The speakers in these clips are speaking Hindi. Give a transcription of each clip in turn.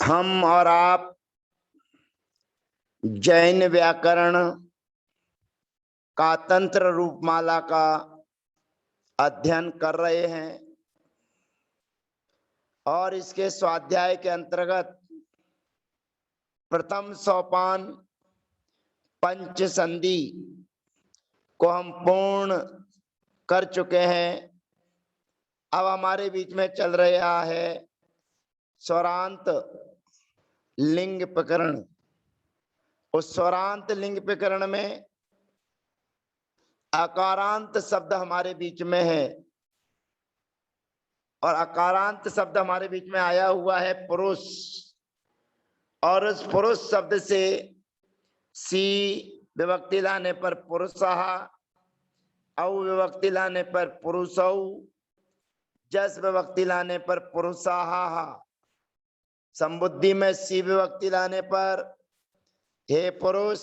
हम और आप जैन व्याकरण का तंत्र रूपमाला का अध्ययन कर रहे हैं और इसके स्वाध्याय के अंतर्गत प्रथम सोपान पंच संधि को हम पूर्ण कर चुके हैं। अब हमारे बीच में चल रहा है स्वरांत लिंग प्रकरण। उस स्वरांत लिंग प्रकरण में अकारांत शब्द हमारे बीच में है और अकारांत शब्द हमारे बीच में आया हुआ है पुरुष, और उस पुरुष शब्द से सी विभक्ति लाने पर पुरुषः, औ विभक्ति लाने पर पुरुषौ, जस विभक्ति लाने पर पुरुषाः, संबुद्धि में सी विभक्ति लाने पर हे पुरुष,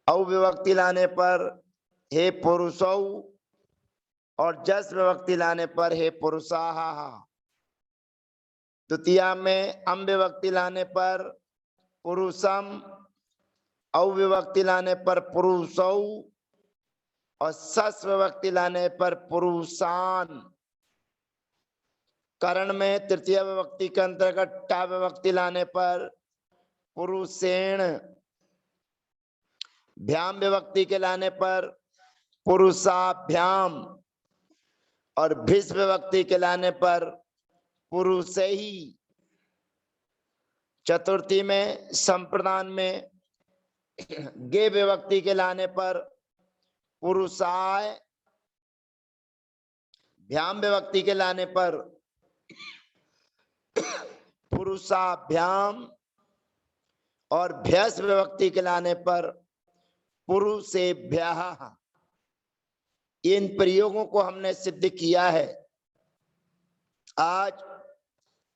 औ विभक्ति लाने पर हे पुरुषौ और जस विभक्ति लाने पर हे पुरुषाः। द्वितीया में अम विभक्ति लाने पर पुरुषम, औ विभक्ति लाने पर पुरुषौ और सस विभक्ति लाने पर पुरुषान। करण में तृतीय विभक्ति के अंतर्गत टा विभक्ति लाने पर पुरुषेण, भ्याम विभक्ति के लाने पर पुरुषाभ्याम और भिस विभक्ति के लाने पर पुरुषैहि। चतुर्थी में संप्रदान में गे विभक्ति के लाने पर पुरुषाय, भ्याम विभक्ति के लाने पर पुरुषाभ्याम और भ्यस विभक्ति के लाने पर पुरुषेभ्यः। इन प्रयोगों को हमने सिद्ध किया है। आज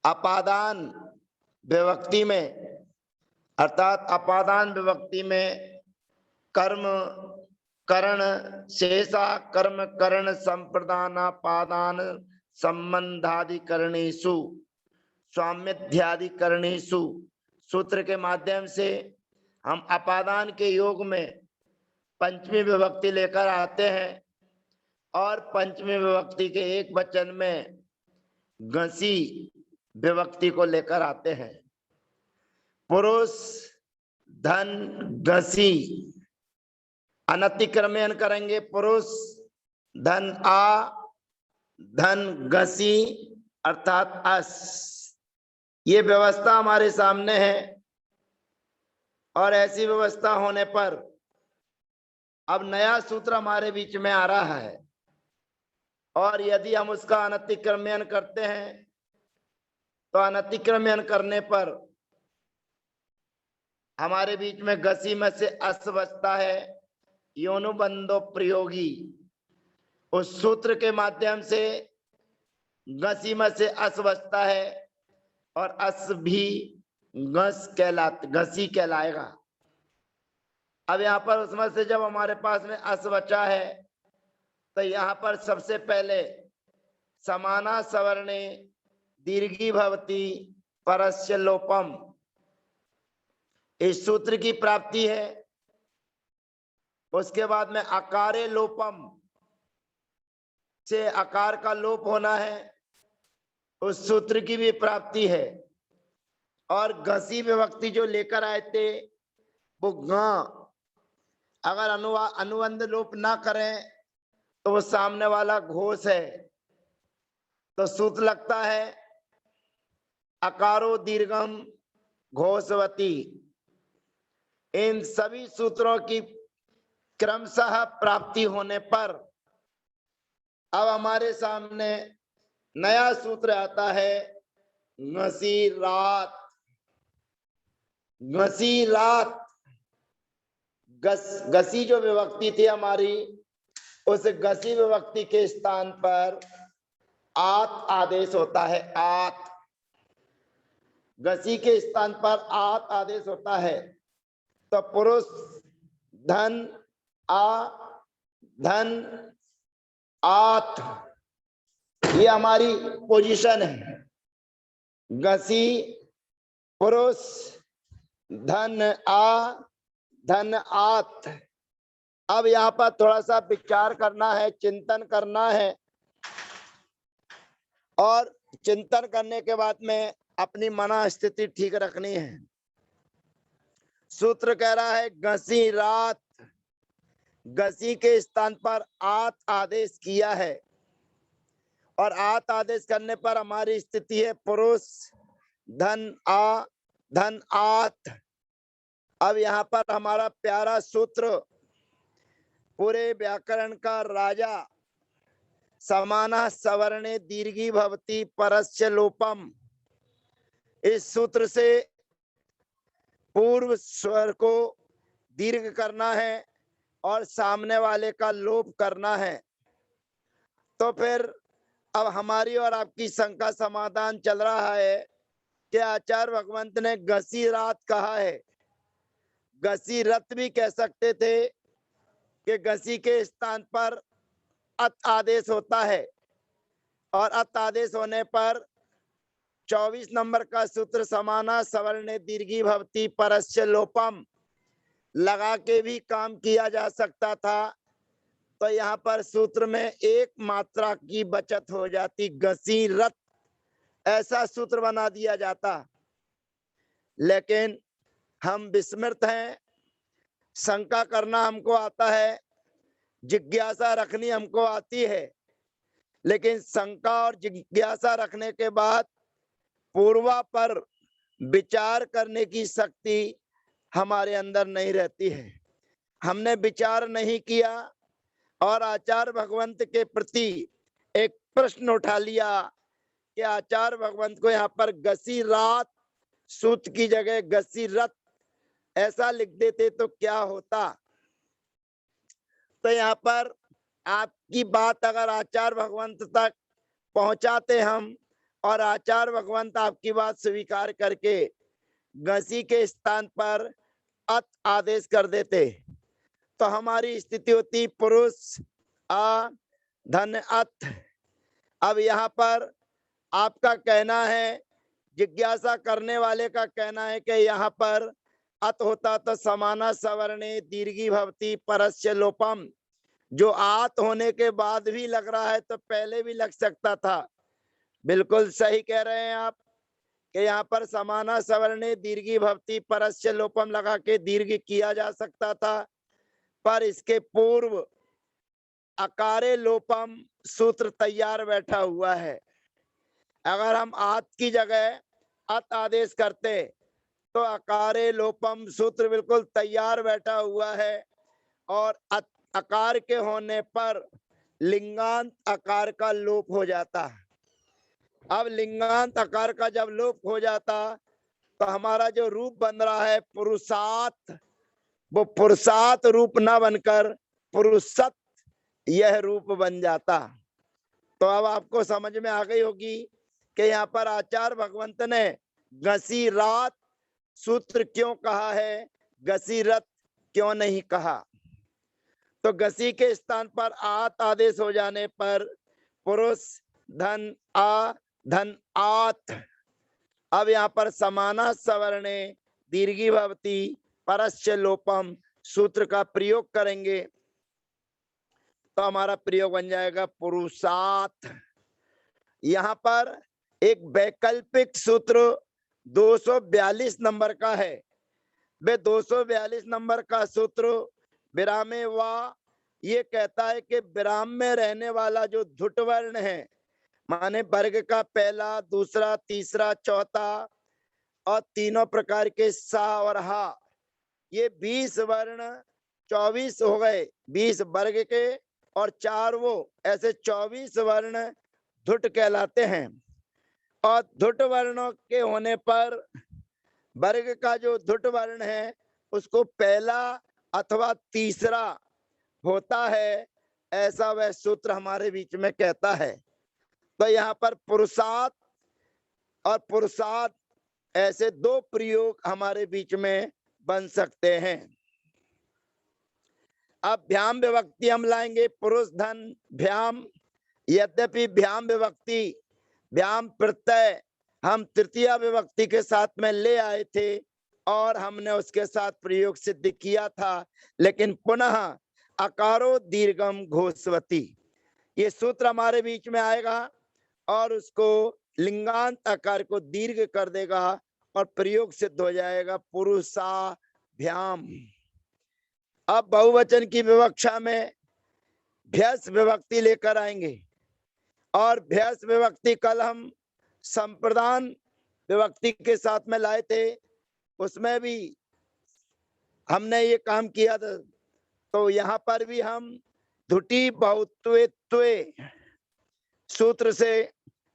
अपादान विभक्ति में अर्थात अपादान विभक्ति में कर्म करण शेषा कर्म करण संप्रदानापादान संबंधाधिकरणेषु स्वाम्यध्याधिकरणेषु सूत्र के माध्यम से हम अपादान के योग में पंचमी विभक्ति लेकर आते हैं और पंचमी विभक्ति के एक वचन में घसी विभक्ति को लेकर आते हैं। पुरुष धन घसी अनतिक्रमण करेंगे। पुरुष धन आ धन घसी अर्थात अस। ये व्यवस्था हमारे सामने है और ऐसी व्यवस्था होने पर अब नया सूत्र हमारे बीच में आ रहा है और यदि हम उसका अनतिक्रमण करते हैं तो अनतिक्रमण करने पर हमारे बीच में घसी में से अस बचता है, योनुबंधो प्रयोगी। उस सूत्र के माध्यम से घसी में से अस बचता है और अस भी घसी कहलाएगा। अब यहाँ पर उसमें से जब हमारे पास में अस बचा है तो यहाँ पर सबसे पहले समाना सवर्णे दीर्घी भवती परस्य लोपम, इस सूत्र की प्राप्ति है। उसके बाद में अकारे लोपम से आकार का लोप होना है, उस सूत्र की भी प्राप्ति है। और घसी विभक्ति जो लेकर आए थे वो ग, अगर अनुबंध लोप ना करें तो वो सामने वाला घोष है, तो सूत्र लगता है अकारो दीर्घम घोषवती। इन सभी सूत्रों की क्रमशः प्राप्ति होने पर अब हमारे सामने नया सूत्र आता है घसी रात। घसी रात, घसी जो विभक्ति थी हमारी, उस घसी विभक्ति के स्थान पर आत आदेश होता है। आत, घसी के स्थान पर आत आदेश होता है। तो पुरुष धन आ धन आत, ये हमारी पोजीशन है। घसी पुरुष धन आ धन आत। अब यहाँ पर थोड़ा सा विचार करना है, चिंतन करना है, और चिंतन करने के बाद में अपनी मना स्थिति ठीक रखनी है। सूत्र कह रहा है घसी रात, घसी के स्थान पर आत आदेश किया है, और आत आदेश करने पर हमारी स्थिति है पुरुष धन आ धन आत। अब यहाँ पर हमारा प्यारा सूत्र, पूरे व्याकरण का राजा, समाना सवर्णे दीर्घी भवती परस्य लोपम। इस सूत्र से पूर्व स्वर को दीर्घ करना है और सामने वाले का लोप करना है। तो फिर अब हमारी और आपकी शंका समाधान चल रहा है कि आचार्य भगवंत ने घसी रात कहा है, घसी रत भी कह सकते थे कि घसी के स्थान पर अत आदेश होता है, और अत आदेश होने पर 24 नंबर का सूत्र समाना सवर्णे दीर्घी भवती परस्य लोपम लगा के भी काम किया जा सकता था। तो यहाँ पर सूत्र में एक मात्रा की बचत हो जाती, घसी रत, ऐसा सूत्र बना दिया जाता। लेकिन हम विस्मृत हैं, शंका करना हमको आता है, जिज्ञासा रखनी हमको आती है, लेकिन शंका और जिज्ञासा रखने के बाद पूर्वा पर विचार करने की शक्ति हमारे अंदर नहीं रहती है। हमने विचार नहीं किया और आचार्य भगवंत के प्रति एक प्रश्न उठा लिया कि आचार्य भगवंत को यहाँ पर घसी रात सूत की जगह घसी रत ऐसा लिख देते तो क्या होता। तो यहाँ पर आपकी बात अगर आचार्य भगवंत तक पहुंचाते हम, और आचार्य भगवंत आपकी बात स्वीकार करके घसी के स्थान पर अत आदेश कर देते, तो हमारी स्थिति होती पुरुष आ धन अत। अब यहाँ पर आपका कहना है, जिज्ञासा करने वाले का कहना है कि यहाँ पर अत होता तो समाना सवर्णे दीर्घी भवती परस्य लोपम, जो आत होने के बाद भी लग रहा है तो पहले भी लग सकता था। बिल्कुल सही कह रहे हैं आप कि यहाँ पर समाना सवर्णे दीर्घी भवती परस्य लोपम लगा के दीर्घ किया जा सकता था, पर इसके पूर्व अकारे लोपम सूत्र तैयार बैठा हुआ है। अगर हम आत की जगह अत आदेश करते तो अकारे लोपम सूत्र बिल्कुल तैयार बैठा हुआ है, और अकार के होने पर लिंगांत आकार का लोप हो जाता है। अब लिंगांत आकार का जब लोप हो जाता तो हमारा जो रूप बन रहा है पुरुषात, वो पुरुषात रूप न बनकर पुरुषत यह रूप बन जाता। तो अब आपको समझ में आ गई होगी कि यहाँ पर आचार्य भगवंत ने घसी रात सूत्र क्यों कहा है, घसी रत क्यों नहीं कहा। तो घसी के स्थान पर आत आदेश हो जाने पर पुरुष धन आ धन आत। अब यहाँ पर समाना सवर्णे दीर्घी भवती परस्य लोपम सूत्र का प्रयोग करेंगे तो हमारा प्रयोग बन जाएगा पुरुषात। यहाँ पर एक वैकल्पिक सूत्र 242 नंबर का है। वे 242 नंबर का सूत्र विरामे वा ये कहता है कि विराम में रहने वाला जो धुट वर्ण है, माने वर्ग का पहला दूसरा तीसरा चौथा और तीनों प्रकार के सा और हा, ये 20 वर्ण 24 हो गए, 20 वर्ग के और 4 वो, ऐसे 24 वर्ण धुट कहलाते हैं। और धुट वर्णों के होने पर वर्ग का जो धुट वर्ण है उसको पहला अथवा तीसरा होता है, ऐसा वह सूत्र हमारे बीच में कहता है। तो यहाँ पर पुरुषात और पुरुषात ऐसे दो प्रयोग हमारे बीच में बन सकते हैं। अब भ्याम विभक्ति हम लाएंगे, पुरुष धन भ्याम। यद्यपि भ्याम विभक्ति भ्याम प्रत्यय हम तृतीया विभक्ति के साथ में ले आए थे और हमने उसके साथ प्रयोग सिद्ध किया था, लेकिन पुनः अकारो दीर्घम घोषवती ये सूत्र हमारे बीच में आएगा और उसको लिंगांत आकार को दीर्घ कर देगा और प्रयोग सिद्ध हो जाएगा पुरुषाभ्याम। अब बहुवचन की विवक्षा में भ्यस विभक्ति लेकर आएंगे और भ्यस विभक्ति कल हम संप्रदान विभक्ति के साथ में लाए थे, उसमें भी हमने ये काम किया था। तो यहाँ पर भी हम धुटी बहुत्वे सूत्र से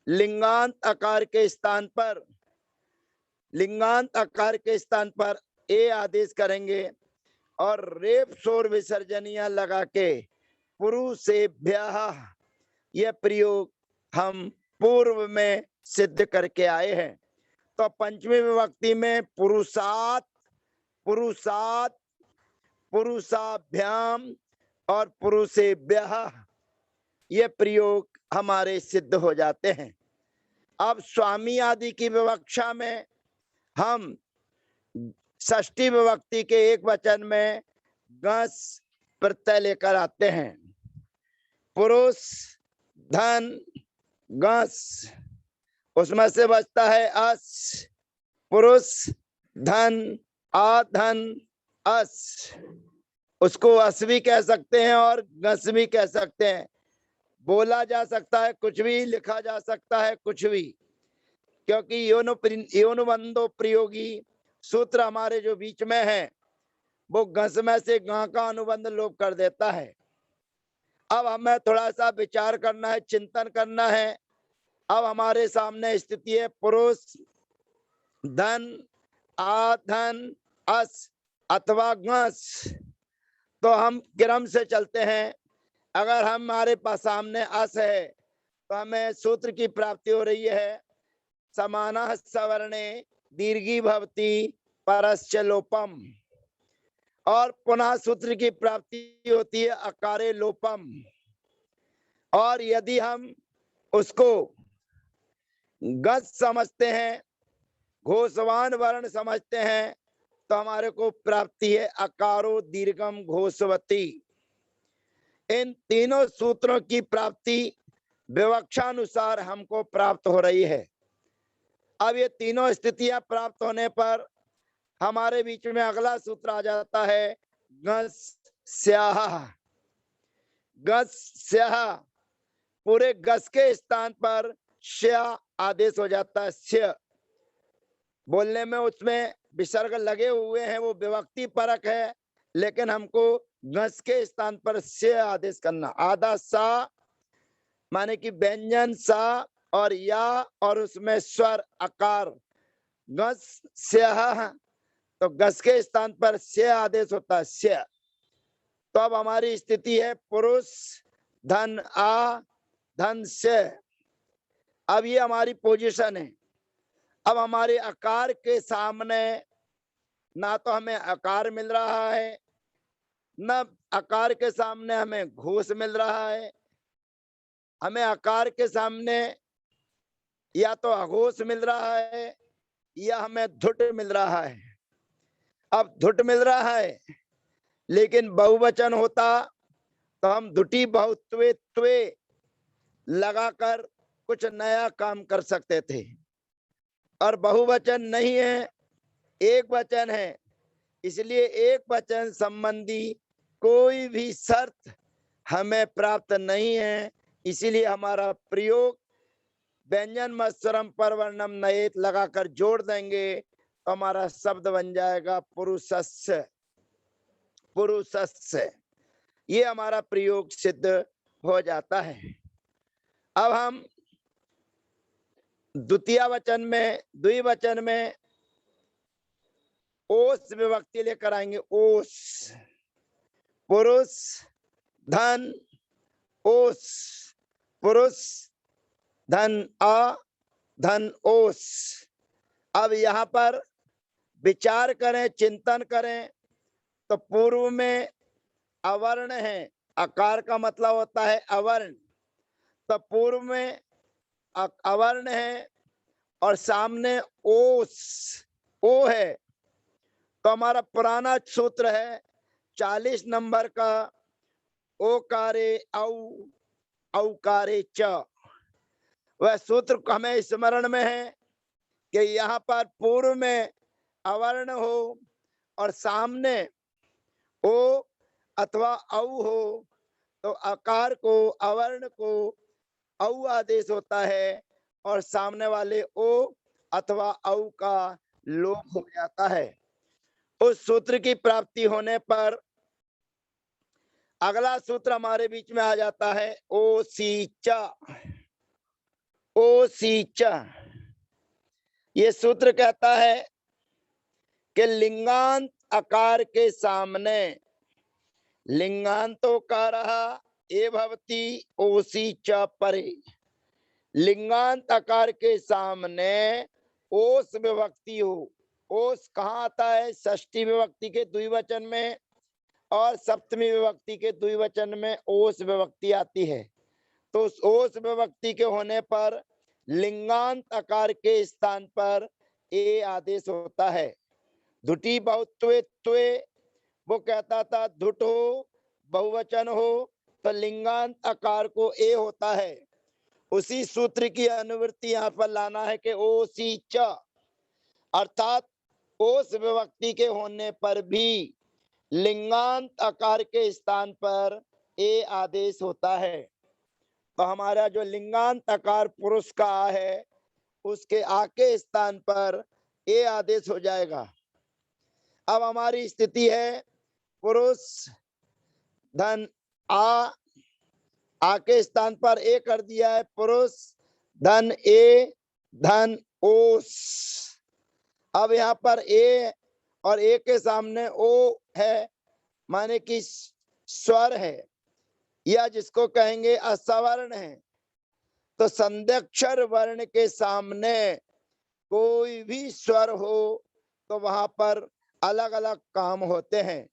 लिंगांत आकार के स्थान पर ए आदेश करेंगे और रेप शोर विसर्जनिया लगा के पुरुषेभ्यः यह प्रयोग हम पूर्व में सिद्ध करके आए हैं। तो पंचमी विभक्ति में पुरुषात, पुरुषाभ्याम और पुरुषेभ्यः ये प्रयोग हमारे सिद्ध हो जाते हैं। अब स्वामी आदि की विवक्षा में हम षष्ठी विभक्ति के एक वचन में गस प्रत्यय लेकर आते हैं। पुरुष धन गस, उसमें से बचता है अस। पुरुष धन आधन अस, उसको अस भी कह सकते हैं और गस भी कह सकते हैं। बोला जा सकता है कुछ भी, लिखा जा सकता है कुछ भी, क्योंकि योनुबंधो प्रयोगी सूत्र हमारे जो बीच में है वो गस में से गा का अनुबंध लोप कर देता है। अब हमें थोड़ा सा विचार करना है, चिंतन करना है। अब हमारे सामने स्थिति है पुरुष धन आधन अस अथवा गस। तो हम क्रम से चलते हैं। अगर हमारे पास सामने अस है तो हमें सूत्र की प्राप्ति हो रही है समानः सवर्णे दीर्घी भवति परस्य लोपम, और पुनः सूत्र की प्राप्ति होती है अकारे लोपम। और यदि हम उसको गस समझते हैं, घोषवान वर्ण समझते हैं, तो हमारे को प्राप्ति है अकारो दीर्घम घोषवती। इन तीनों सूत्रों की प्राप्ति विवक्षानुसार हमको प्राप्त हो रही है। अब ये तीनों स्थितियां प्राप्त होने पर हमारे बीच में अगला सूत्र आ जाता है गस स्याह। गस स्याह, पूरे गस के स्थान पर श्या आदेश हो जाता है। स्या बोलने में उसमें विसर्ग लगे हुए हैं, वो विभक्ति परक है, लेकिन हमको गस के स्थान पर से आदेश करना। आधा सा माने कि व्यंजन सा और या और उसमें स्वर अकार गस स्याह, तो गस के स्थान पर से आदेश होता है स्या। तो अब हमारी स्थिति है पुरुष धन आ धन से। अब ये हमारी पोजीशन है। अब हमारे आकार के सामने ना तो हमें आकार मिल रहा है, न आकार के सामने हमें घोष मिल रहा है। हमें आकार के सामने या तो अघोष मिल रहा है या हमें धुट मिल रहा है। अब धुट मिल रहा है, लेकिन बहुवचन होता तो हम धुटी बहुत्वे लगाकर कुछ नया काम कर सकते थे, और बहुवचन नहीं है, एक वचन है। इसलिए एक वचन संबंधी कोई भी शर्त हमें प्राप्त नहीं है। इसीलिए हमारा प्रयोग व्यंजन मत्सरम परवर्णम नयेत लगाकर जोड़ देंगे तो हमारा शब्द बन जाएगा पुरुषस्य। पुरुषस्य, ये हमारा प्रयोग सिद्ध हो जाता है। अब हम द्विवचन में ओस विभक्ति लेकर आएंगे। ओस, पुरुष धन ओस, पुरुष धन आ धन ओस। अब यहाँ पर विचार करें, चिंतन करें, तो पूर्व में अवर्ण है, आकार का मतलब होता है अवर्ण, तो पूर्व में अवर्ण है और सामने ओस ओ है, तो हमारा पुराना सूत्र है 40 नंबर का ओकारे औ औकारे च। वह सूत्र हमें स्मरण में है कि यहाँ पर पूर्व में अवर्ण हो और सामने ओ अथवा औ हो, तो आकार को अवर्ण को औ आदेश होता है और सामने वाले ओ अथवा औ का लोप हो जाता है। उस सूत्र की प्राप्ति होने पर अगला सूत्र हमारे बीच में आ जाता है ओ सी च। ओ सी च ये सूत्र कहता है कि लिंगांत आकार के सामने लिंगांतो का रहा ए भवती ओसी च परे। लिंगांत आकार के सामने ओस विभक्ति हो। ओस कहाँ आता है? षष्ठी विभक्ति के द्विवचन में और सप्तमी विभक्ति के द्विवचन में ओस विभक्ति आती है। तो उस ओस विभक्ति के होने पर लिंगांत आकार के स्थान पर ए आदेश होता है। धुटी बहुत्वे त्वे, वो कहता था धुट हो बहुवचन हो तो लिंगांत आकार को ए होता है। उसी सूत्र की अनुवृत्ति यहाँ पर लाना है कि ओ सी च, अर्थात ओस विभक्ति के होने पर भी लिंगांत आकार के स्थान पर ए आदेश होता है। तो हमारा जो लिंगांत आकार पुरुष का है उसके आ के स्थान पर ए आदेश हो जाएगा। अब हमारी स्थिति है पुरुष धन आ के स्थान पर ए कर दिया है, पुरुष धन ए धन ओस। अब यहाँ पर ए और ए के सामने ओ है, माने कि स्वर है या जिसको कहेंगे असवर्ण है। तो संध्यक्षर वर्ण के सामने कोई भी स्वर हो तो वहां पर अलग अलग काम होते हैं।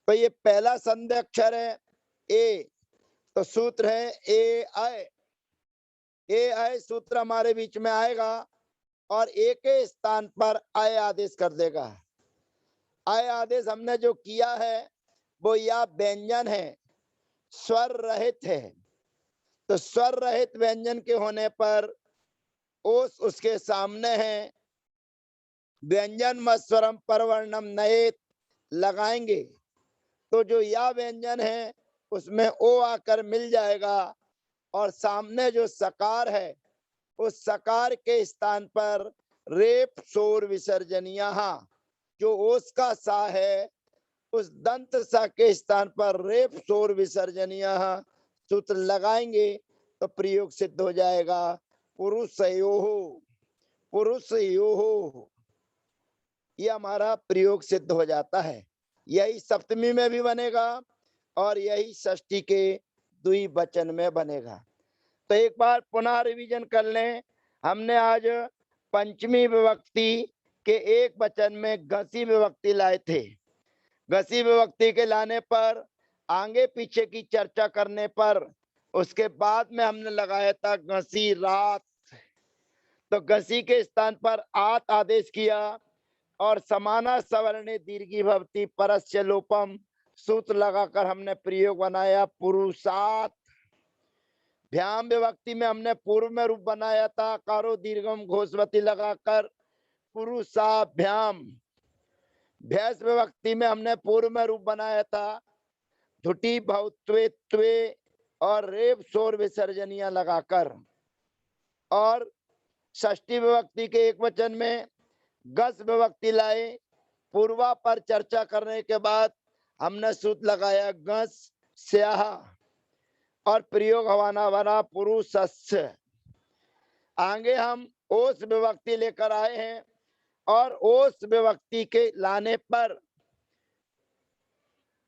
तो ये पहला संध्यक्षर है ए, तो सूत्र है ए आय। ए आय सूत्र हमारे बीच में आएगा और ए के स्थान पर आय आदेश कर देगा। आय आदेश हमने जो किया है वो या व्यंजन है, स्वर रहित है। तो स्वर रहित व्यंजन के होने पर ओस उसके सामने है। व्यंजन मस्वरम परवर्णम नएत लगाएंगे तो जो या व्यंजन है उसमें ओ आकर मिल जाएगा और सामने जो सकार है उस सकार के स्थान पर रेप शोर विसर्जनिया, जो ओस का सा है उस दंत सा के स्थान पर रेप शोर विसर्जनिया सूत्र लगाएंगे तो प्रयोग सिद्ध हो जाएगा पुरुषयोः। पुरुषयोः ये हमारा प्रयोग सिद्ध हो जाता है। यही सप्तमी में भी बनेगा और यही षष्ठी के द्विवचन में बनेगा। तो एक बार पुनः रिवीजन कर लें। हमने आज पंचमी विभक्ति के एक वचन में घसी विभक्ति लाए थे। घसी विभक्ति के लाने पर आगे पीछे की चर्चा करने पर उसके बाद में हमने लगाया था घसी रात। तो घसी के स्थान पर आत आदेश किया और समाना सवर्णे दीर्घी भवती परस्य लोपम सूत्र लगाकर हमने प्रयोग बनाया पुरुषात। भ्याम विभक्ति में हमने पूर्व में रूप बनाया था कारो दीर्घम घोषवती लगाकर पुरुषाभ्याम। भैंस विभक्ति में हमने पूर्व में रूप बनाया था धुटी बहुत्वे त्वे और रेप शोर विसर्जनिया लगाकर। और षष्ठी विभक्ति के एक वचन में गस विभक्ति लाए। पूर्वा पर चर्चा करने के बाद हमने सूत्र लगाया गस स्याह और प्रयोग हवाना बना पुरुषस्य। आगे हम ओस विभक्ति लेकर आए हैं और ओस विभक्ति के लाने पर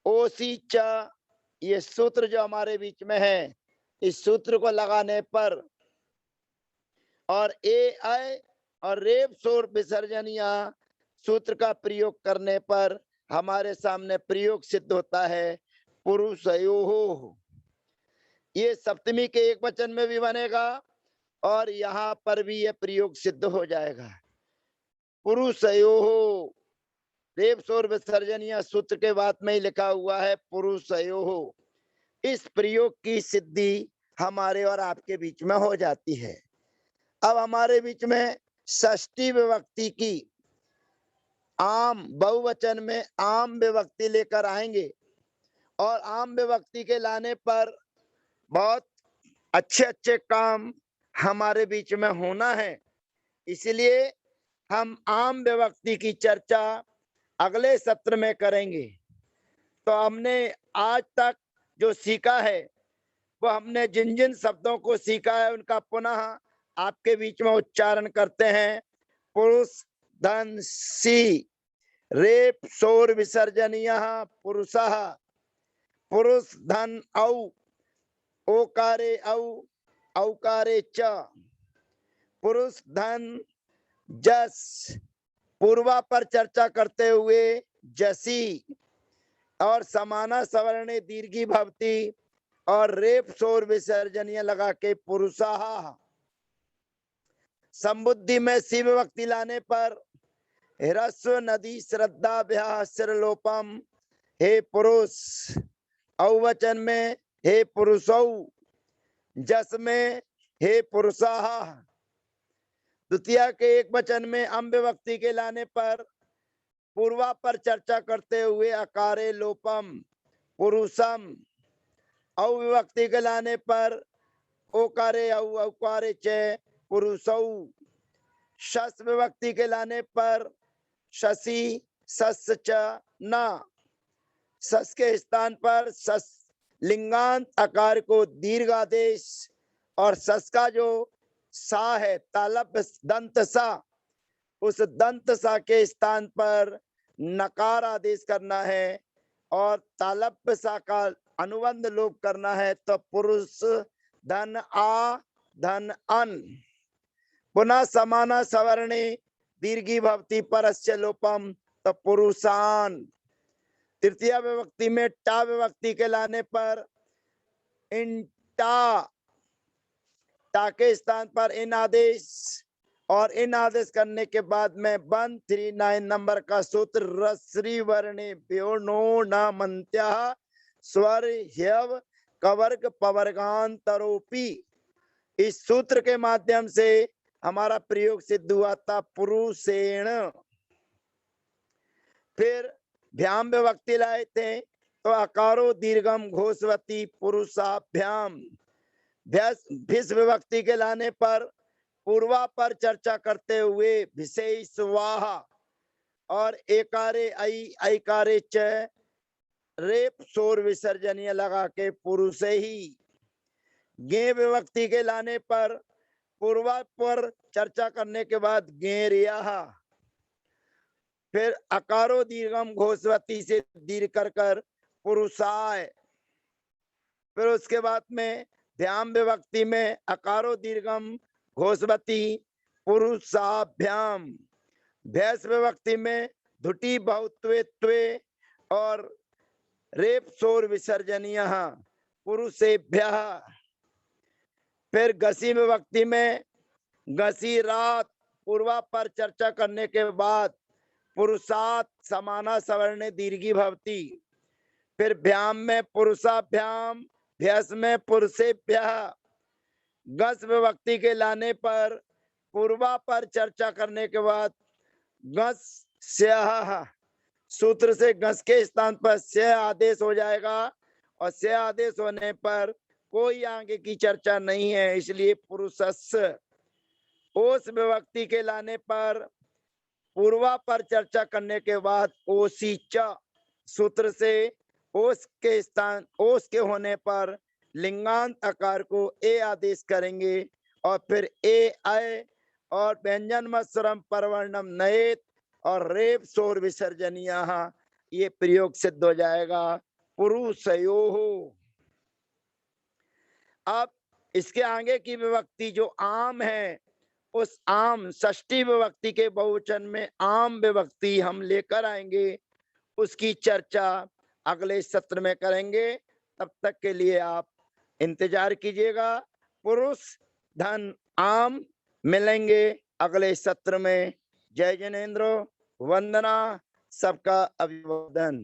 ओसी च ये सूत्र जो हमारे बीच में है इस सूत्र को लगाने पर और ए आय और रेप शोर विसर्जनिया सूत्र का प्रयोग करने पर हमारे सामने प्रयोग सिद्ध होता है पुरुषयोः। ये सप्तमी के एक वचन में भी बनेगा और यहाँ पर भी यह प्रयोग सिद्ध हो जाएगा। पुरुषयोः, रेप शोर विसर्जनीय सूत्र के बाद में ही लिखा हुआ है पुरुषयोः। इस प्रयोग की सिद्धि हमारे और आपके बीच में हो जाती है। अब हमारे बीच में षष्ठी विभक्ति की आम बहुवचन में आम विभक्ति लेकर आएंगे और आम विभक्ति के लाने पर बहुत अच्छे अच्छे काम हमारे बीच में होना है। इसलिए हम आम विभक्ति की चर्चा अगले सत्र में करेंगे। तो हमने आज तक जो सीखा है वो हमने जिन जिन शब्दों को सीखा है उनका पुनः आपके बीच में उच्चारण करते हैं। पुरुष धन सी, रेप शोर विसर्जनीय पुरुषः, पुरुष धन औ, ओकारे औ, औकारे च, पुरुष धन जस, पूर्वा पर चर्चा करते हुए जसी, और समाना सवर्णे दीर्घी भवती और रेप शोर विसर्जनीय लगा के पुरुषाः। संबुद्धि में सी विभक्ति लाने पर ह्रस्व नदी श्रद्धा ब्याह सिरलोपम, हे पुरुष। औवचन में हे पुरुषौ, जस में हे पुरुषाः। द्वितीय के एक वचन में अम विभक्ति के लाने पर पूर्वा पर चर्चा करते हुए अकारे लोपम पुरुषम, अविभक्ति के लाने पर ओकारे औ, औकारे च पुरुषौ, शस विभक्ति के लाने पर शशि सस च न, सस के स्थान पर सस लिंगांत आकार को दीर्घ आदेश और सस का जो सा है तालप दंत सा, उस दंत सा के स्थान पर नकार आदेश करना है और तालप सा का अनुबंध लोप करना है। तो पुरुष धन आ धन अन, पुनः समाना सवर्णे दीर्घी भवती परस्य लोपम, तो पुरुषान। तृतीय विभक्ति में टा विभक्ति के लाने पर इन टा, टा के स्थान पर इन आदेश और इन आदेश करने के बाद में 139 नंबर का सूत्र रस्री वर्णे व्योनो न मंत्या स्वर ह्यव कवर्ग पवर्गांतरोपी। इस सूत्र के माध्यम से हमारा प्रयोग सिद्ध हुआ था पुरुषेण। फिर भ्याम विभक्ति लाए थे तो अकारो दीर्घम घोषवती पुरुषाभ्याम। भिस विभक्ति के लाने पर पूर्वा पर चर्चा करते हुए विशेष वाह और एकारे आई ऐकारे च रेप शोर विसर्जनीय लगा के पुरुषे ही। गे विभक्ति के लाने पर पूर्वा पर चर्चा करने के बाद गेरिया, फिर अकारो दीर्घम घोषवती से दीर्घ कर पुरुषाय। फिर उसके बाद में ध्यान विभक्ति में अकारो दीर्घम घोषवती पुरुषाभ्याम। भैंस विभक्ति में धुटी बहुत्वे त्वे और रेप शोर विसर्जनीय पुरुषेभ्यः। फिर गसी विभक्ति में गसी रात पूर्वा पर चर्चा करने के बाद पुरुषात समाना सवर्णे दीर्घी भवती। फिर भ्याम में पुरुषाभ्याम, भ्यस में पुरुषेभ्यः। गस विभक्ति के लाने पर पूर्वा पर चर्चा करने के बाद गस स्यः, सूत्र से गस के स्थान पर स्य आदेश हो जाएगा और स्य आदेश होने पर कोई आगे की चर्चा नहीं है, इसलिए पुरुषस्य। ओस विभक्ति के लाने पर पूर्वा पर चर्चा करने के बाद ओसी च, सूत्र से ओस के स्थान ओस के होने पर लिंगांत आकार को ए आदेश करेंगे और फिर ए आय और व्यंजन मत्सरम परवर्णम नयेत और रेप शोर विसर्जनीय, ये प्रयोग सिद्ध हो जाएगा पुरुषयोः। अब इसके आगे की विभक्ति जो आम है, उस आम षष्ठी विभक्ति के बहुवचन में आम विभक्ति हम लेकर आएंगे, उसकी चर्चा अगले सत्र में करेंगे। तब तक के लिए आप इंतजार कीजिएगा। पुरुष धन आम मिलेंगे अगले सत्र में। जय जिनेन्द्र, वंदना, सबका अभिवादन।